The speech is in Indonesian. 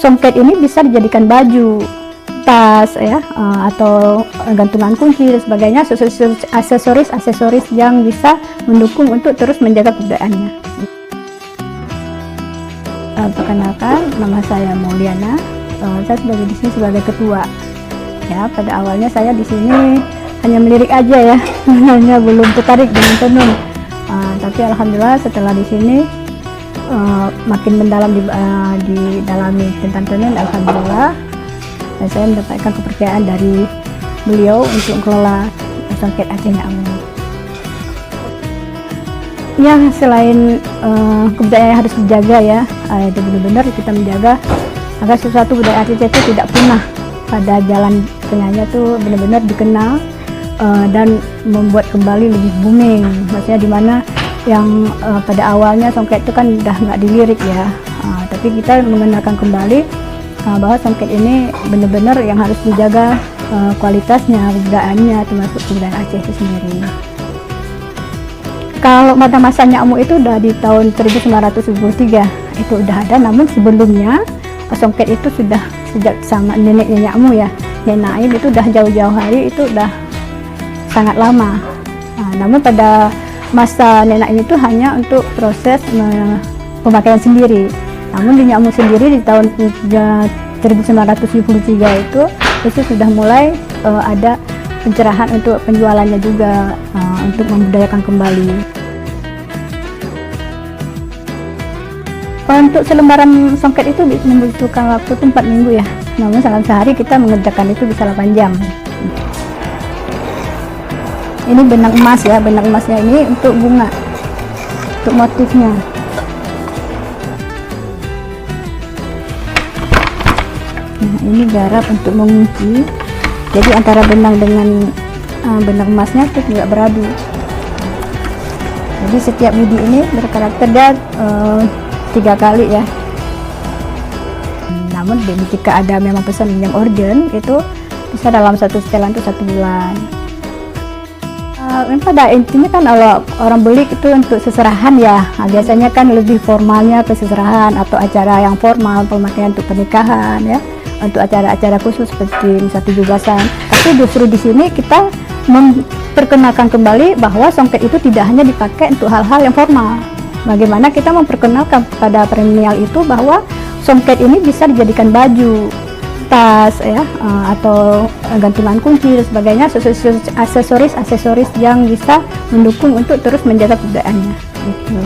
songket ini bisa dijadikan baju, tas ya, atau gantungan kunci dan sebagainya, aksesoris yang bisa mendukung untuk terus menjaga keberadaannya. Perkenalkan, nama saya Mauliana. Saya di sini sebagai ketua. Ya, pada awalnya saya di sini hanya melirik aja ya, hanya belum tertarik dengan tenun. Tapi alhamdulillah setelah di sini makin mendalam didalami tentang tenun, alhamdulillah, dan saya mendapatkan kepercayaan dari beliau untuk kelola Songket Aceh Nyak Amu. Ya, selain kebudayaan yang harus dijaga ya, itu benar-benar kita menjaga agar sesuatu budaya Aceh itu tidak punah pada jalan tengahnya, tuh benar-benar dikenal dan membuat kembali lebih booming. Maksudnya dimana yang pada awalnya songket itu kan udah nggak dilirik ya, tapi kita mengenalkan kembali bahwa songket ini benar-benar yang harus dijaga kualitasnya, kebudayaannya, termasuk kebudayaan Aceh itu sendiri. Kalau pada masa Nyak Amu itu udah di tahun 1973 itu udah ada, namun sebelumnya songket itu sudah sejak sama neneknya Nyak Amu ya, Nenek Naim, itu udah jauh-jauh hari, itu udah sangat lama. Namun pada masa Nenek Naim itu hanya untuk proses pemakaian sendiri. Namun di Nyak Amu sendiri di tahun 1973 itu sudah mulai ada pencerahan untuk penjualannya juga, untuk membudayakan kembali. Untuk selembaran songket itu membutuhkan waktu 4 minggu ya, namun dalam sehari kita mengerjakan itu bisa 8 jam. Ini benang emas ya, benang emasnya ini untuk bunga, untuk motifnya. Nah, ini garap untuk mengunci, jadi antara benang dengan benang emasnya itu tidak beradu. Jadi setiap budi ini berkarakter dia 3 kali ya. Namun jika ada memang pesan yang urgent, itu bisa dalam satu setelan itu 1 bulan. Pada intinya kan kalau orang beli itu untuk seserahan ya, biasanya kan lebih formalnya ke seserahan atau acara yang formal, pemakaian untuk pernikahan ya, untuk acara-acara khusus seperti misalnya 17-an. Tapi justru di sini kita memperkenalkan kembali bahwa songket itu tidak hanya dipakai untuk hal-hal yang formal. Bagaimana kita memperkenalkan kepada milenial itu bahwa songket ini bisa dijadikan baju, tas ya, atau gantungan kunci dan sebagainya, aksesoris yang bisa mendukung untuk terus menjaga keberadaannya. Gitu.